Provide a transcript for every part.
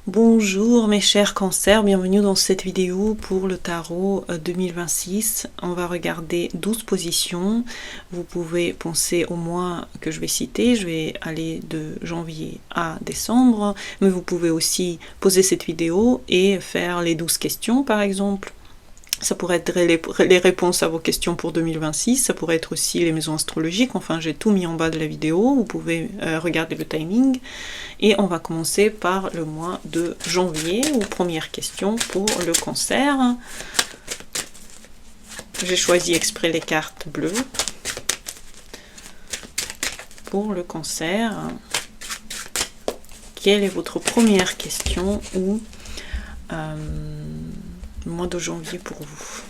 Bonjour mes chers cancers, bienvenue dans cette vidéo pour le tarot 2026. On va regarder 12 positions. Vous pouvez penser au mois que je vais citer, je vais aller de janvier à décembre, mais vous pouvez aussi poser cette vidéo et faire les 12 questions par exemple. Ça pourrait être les réponses à vos questions pour 2026, ça pourrait être aussi les maisons astrologiques, enfin j'ai tout mis en bas de la vidéo, vous pouvez regarder le timing. Et on va commencer par le mois de janvier, ou première question pour le cancer. J'ai choisi exprès les cartes bleues. Pour le cancer, quelle est votre première question ou le mois de janvier pour vous?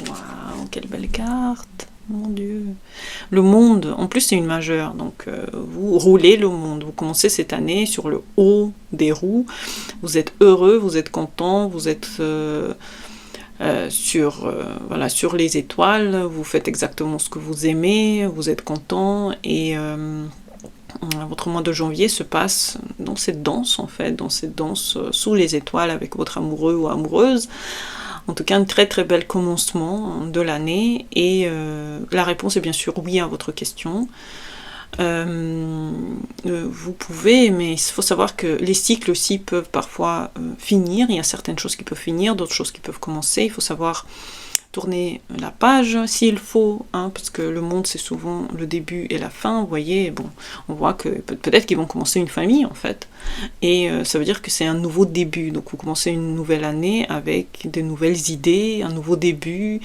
Waouh, quelle belle carte! Mon Dieu. Le monde, en plus c'est une majeure, donc vous roulez le monde. Vous commencez cette année sur le haut des roues. Vous êtes heureux, vous êtes content, vous êtes sur les étoiles. Vous faites exactement ce que vous aimez, vous êtes content et votre mois de janvier se passe dans cette danse en fait, dans cette danse sous les étoiles avec votre amoureux ou amoureuse. En tout cas, un très très bel commencement de l'année et la réponse est bien sûr oui à votre question. Vous pouvez, mais il faut savoir que les cycles aussi peuvent parfois finir. Il y a certaines choses qui peuvent finir, d'autres choses qui peuvent commencer. Il faut savoir tourner la page s'il faut, hein, parce que le monde c'est souvent le début et la fin. Vous voyez, bon, on voit que peut-être qu'ils vont commencer une famille en fait, et ça veut dire que c'est un nouveau début. Donc vous commencez une nouvelle année avec de nouvelles idées, un nouveau début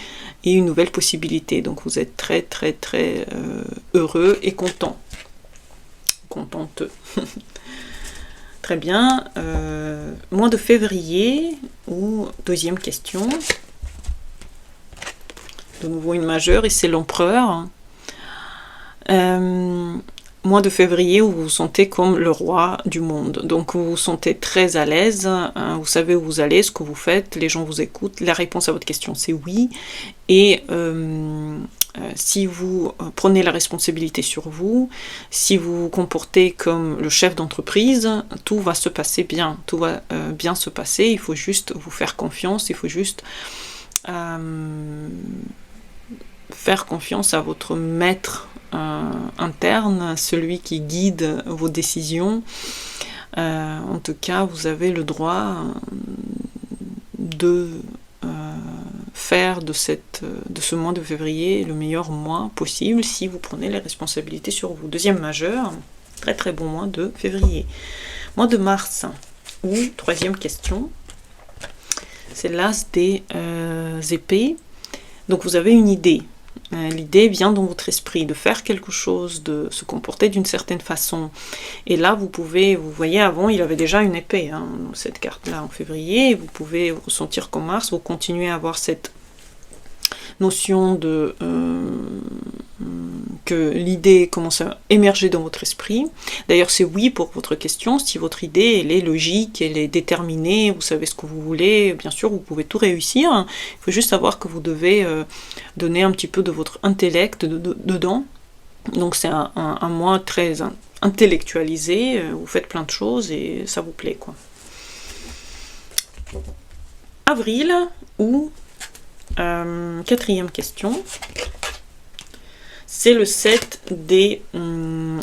et une nouvelle possibilité. Donc vous êtes très très très heureux et content, contenteux. Très bien. Mois de février ou deuxième question. De nouveau une majeure, et c'est l'empereur. Mois de février où vous vous sentez comme le roi du monde. Donc vous vous sentez très à l'aise, hein, vous savez où vous allez, ce que vous faites, les gens vous écoutent. La réponse à votre question c'est oui. Et si vous prenez la responsabilité sur vous, si vous vous comportez comme le chef d'entreprise, tout va se passer bien. Tout va bien se passer, il faut juste vous faire confiance, il faut juste faire confiance à votre maître interne, celui qui guide vos décisions. En tout cas, vous avez le droit de faire de ce mois de février le meilleur mois possible si vous prenez les responsabilités sur vous. Deuxième majeur, très très bon mois de février. Mois de mars, ou troisième question, c'est l'as des épées. Donc vous avez une idée. L'idée vient dans votre esprit de faire quelque chose, de se comporter d'une certaine façon. Et là, vous voyez, avant, il avait déjà une épée, hein, cette carte-là en février. Vous pouvez ressentir qu'en mars, vous continuez à avoir cette notion de que l'idée commence à émerger dans votre esprit. D'ailleurs, c'est oui pour votre question. Si votre idée, elle est logique, elle est déterminée, vous savez ce que vous voulez, bien sûr, vous pouvez tout réussir. Il faut juste savoir que vous devez donner un petit peu de votre intellect dedans. Donc c'est un mois très intellectualisé, vous faites plein de choses et ça vous plaît, quoi. Avril, ou quatrième question, c'est le 7 des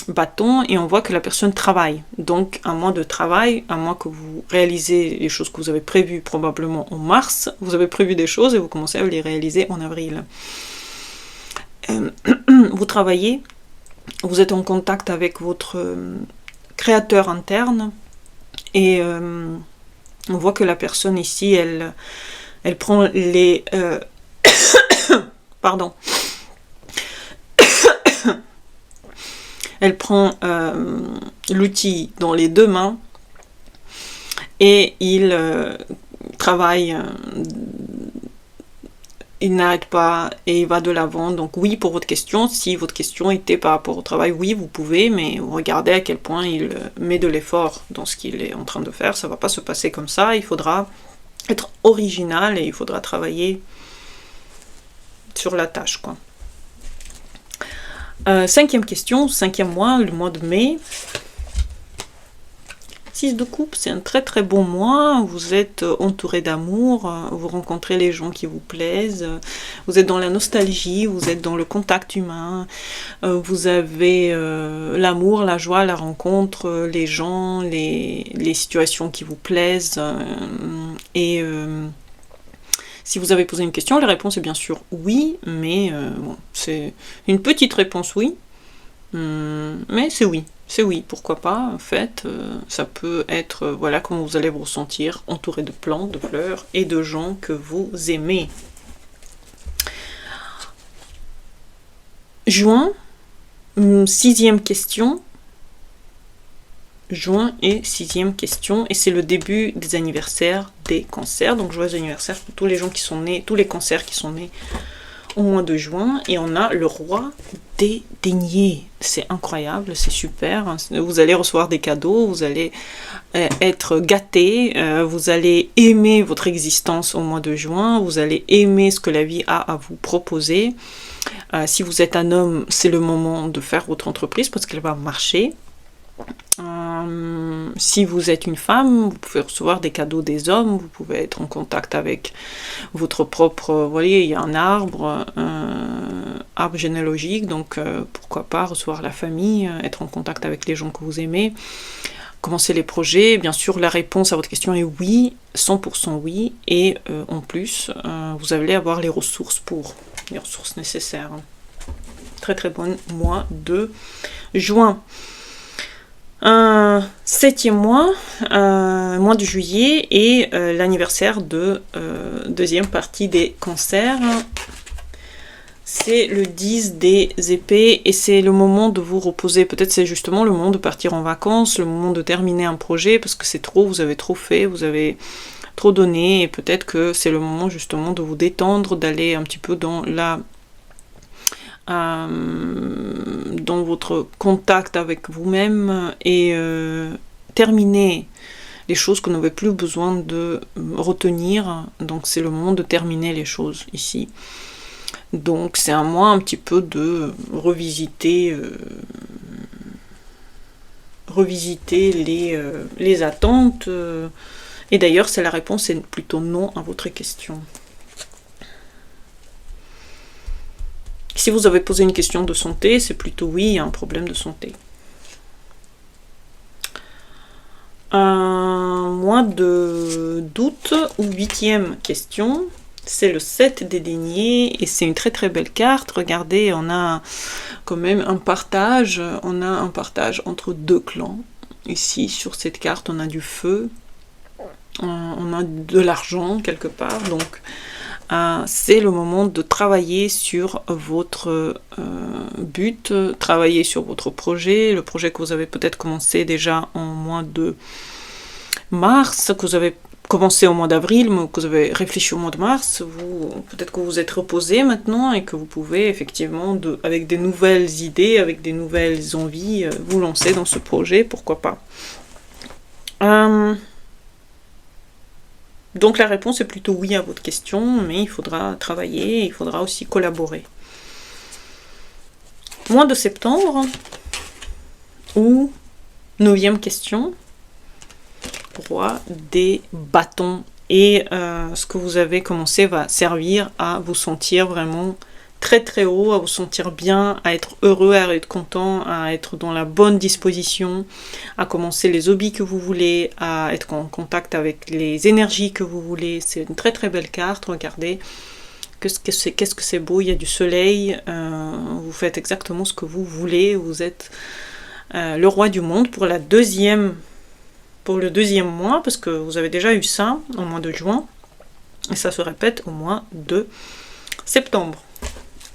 bâtons et on voit que la personne travaille. Donc un mois de travail, un mois que vous réalisez les choses que vous avez prévues probablement en mars, vous avez prévu des choses et vous commencez à les réaliser en avril. Vous travaillez, vous êtes en contact avec votre créateur interne et on voit que la personne ici, elle prend les... pardon. Elle prend l'outil dans les deux mains et il travaille, il n'arrête pas et il va de l'avant. Donc oui pour votre question, si votre question était par rapport au travail, oui vous pouvez, mais regardez à quel point il met de l'effort dans ce qu'il est en train de faire. Ça ne va pas se passer comme ça, il faudra être original et il faudra travailler sur la tâche, quoi. Cinquième question, cinquième mois, le mois de mai. 6 de coupe, c'est un très très bon mois, vous êtes entouré d'amour, vous rencontrez les gens qui vous plaisent, vous êtes dans la nostalgie, vous êtes dans le contact humain, vous avez l'amour, la joie, la rencontre, les gens, les situations qui vous plaisent, et si vous avez posé une question, la réponse est bien sûr oui, mais bon, c'est une petite réponse oui, mais c'est oui. C'est oui, pourquoi pas, en fait, ça peut être, voilà comment vous allez vous ressentir, entouré de plantes, de fleurs et de gens que vous aimez. Juin, 6e question. Juin et 6e question, et c'est le début des anniversaires des cancers, donc joyeux anniversaire pour tous les gens qui sont nés, tous les cancers qui sont nés au mois de juin, et on a le roi des deniers. C'est incroyable, c'est super. Vous allez recevoir des cadeaux, vous allez être gâté, vous allez aimer votre existence au mois de juin, vous allez aimer ce que la vie a à vous proposer. Si vous êtes un homme, c'est le moment de faire votre entreprise parce qu'elle va marcher. Si vous êtes une femme, vous pouvez recevoir des cadeaux des hommes, vous pouvez être en contact avec votre propre, vous voyez, il y a un arbre généalogique, donc pourquoi pas recevoir la famille, être en contact avec les gens que vous aimez, commencer les projets. Bien sûr, la réponse à votre question est oui, 100% oui, et en plus, vous allez avoir les ressources nécessaires. Très très bon mois de juin. 7e mois, mois de juillet, et l'anniversaire de deuxième partie des cancers. C'est le 10 des épées, et c'est le moment de vous reposer. Peut-être c'est justement le moment de partir en vacances, le moment de terminer un projet, parce que c'est trop, vous avez trop fait, vous avez trop donné, et peut-être que c'est le moment justement de vous détendre, d'aller un petit peu dans dans votre contact avec vous-même, et terminer les choses que vous n'avez plus besoin de retenir. Donc c'est le moment de terminer les choses ici. Donc c'est un mois un petit peu de revisiter les attentes. Et d'ailleurs, c'est la réponse est plutôt non à votre question. Si vous avez posé une question de santé, c'est plutôt oui, il y a un problème de santé. Un mois d'août, ou 8e question, c'est le 7 des deniers, et c'est une très très belle carte. Regardez, on a quand même un partage entre deux clans. Ici, sur cette carte, on a du feu, on a de l'argent quelque part, donc c'est le moment de travailler sur votre but, travailler sur votre projet, le projet que vous avez peut-être commencé déjà en mois de mars, que vous avez commencé au mois d'avril, mais que vous avez réfléchi au mois de mars. Peut-être que vous vous êtes reposé maintenant et que vous pouvez effectivement, avec des nouvelles idées, avec des nouvelles envies, vous lancer dans ce projet, pourquoi pas. Donc la réponse est plutôt oui à votre question, mais il faudra travailler, il faudra aussi collaborer. Mois de septembre, ou 9e question, roi des bâtons. Et ce que vous avez commencé va servir à vous sentir vraiment très très haut, à vous sentir bien, à être heureux, à être content, à être dans la bonne disposition, à commencer les hobbies que vous voulez, à être en contact avec les énergies que vous voulez. C'est une très très belle carte, regardez. Qu'est-ce que c'est beau, il y a du soleil, vous faites exactement ce que vous voulez, vous êtes le roi du monde pour le deuxième mois, parce que vous avez déjà eu ça au mois de juin, et ça se répète au mois de septembre.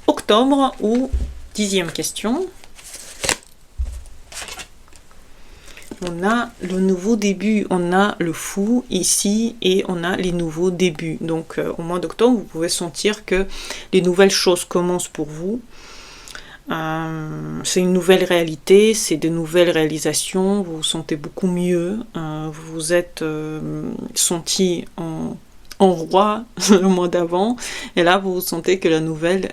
Octobre, ou 10e question, on a le nouveau début, on a le fou ici, et on a les nouveaux débuts. Donc au mois d'octobre, vous pouvez sentir que les nouvelles choses commencent pour vous. C'est une nouvelle réalité, c'est de nouvelles réalisations, vous vous sentez beaucoup mieux, vous vous êtes senti en roi le mois d'avant, et là vous vous sentez que la nouvelle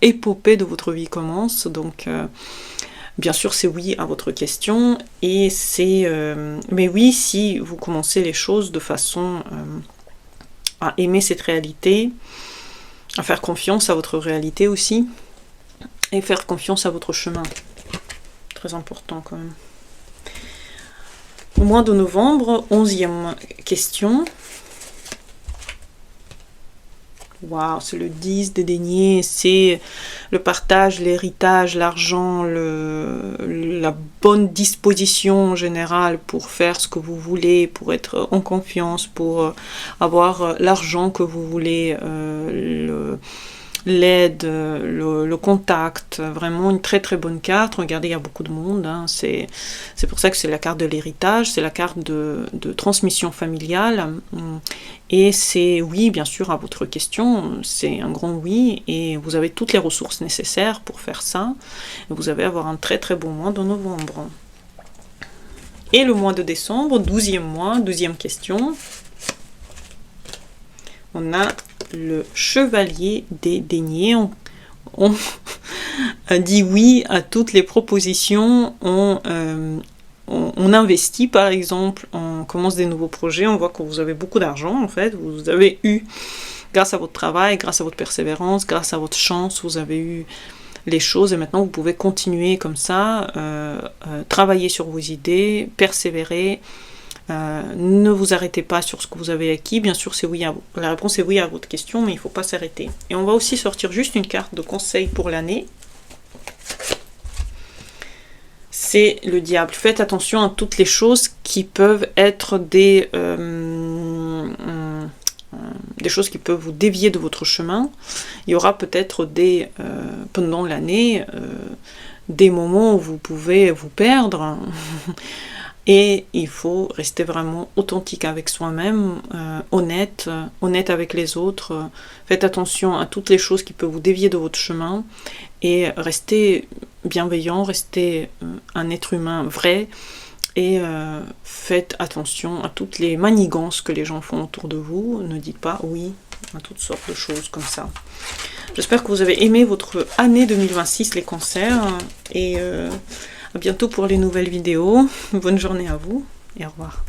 épopée de votre vie commence. Donc Bien sûr, c'est oui à votre question, et c'est... mais oui, si vous commencez les choses de façon à aimer cette réalité, à faire confiance à votre réalité aussi, et faire confiance à votre chemin. Très important quand même. Au mois de novembre, 11e question. Waouh, c'est le 10 des deniers, c'est le partage, l'héritage, l'argent, la bonne disposition générale pour faire ce que vous voulez, pour être en confiance, pour avoir l'argent que vous voulez, l'aide, le contact, vraiment une très très bonne carte. Regardez, il y a beaucoup de monde, hein. C'est pour ça que c'est la carte de l'héritage, c'est la carte de transmission familiale, et c'est oui bien sûr à votre question, c'est un grand oui, et vous avez toutes les ressources nécessaires pour faire ça, et vous allez avoir un très très bon mois de novembre. Et le mois de décembre, 12e mois, 12e question, on a le chevalier des deniers. On dit oui à toutes les propositions, on investit par exemple, on commence des nouveaux projets, on voit que vous avez beaucoup d'argent en fait, vous avez eu, grâce à votre travail, grâce à votre persévérance, grâce à votre chance, vous avez eu les choses, et maintenant vous pouvez continuer comme ça, travailler sur vos idées, persévérer. Ne vous arrêtez pas sur ce que vous avez acquis. Bien sûr, c'est oui la réponse est oui à votre question, mais il ne faut pas s'arrêter. Et on va aussi sortir juste une carte de conseil pour l'année. C'est le diable. Faites attention à toutes les choses qui peuvent être des choses qui peuvent vous dévier de votre chemin. Il y aura peut-être pendant l'année des moments où vous pouvez vous perdre. Et il faut rester vraiment authentique avec soi-même, honnête avec les autres. Faites attention à toutes les choses qui peuvent vous dévier de votre chemin, et restez bienveillant, restez un être humain vrai, et faites attention à toutes les manigances que les gens font autour de vous. Ne dites pas oui à toutes sortes de choses comme ça. J'espère que vous avez aimé votre année 2026, les cancers, et à bientôt pour les nouvelles vidéos. Bonne journée à vous et au revoir.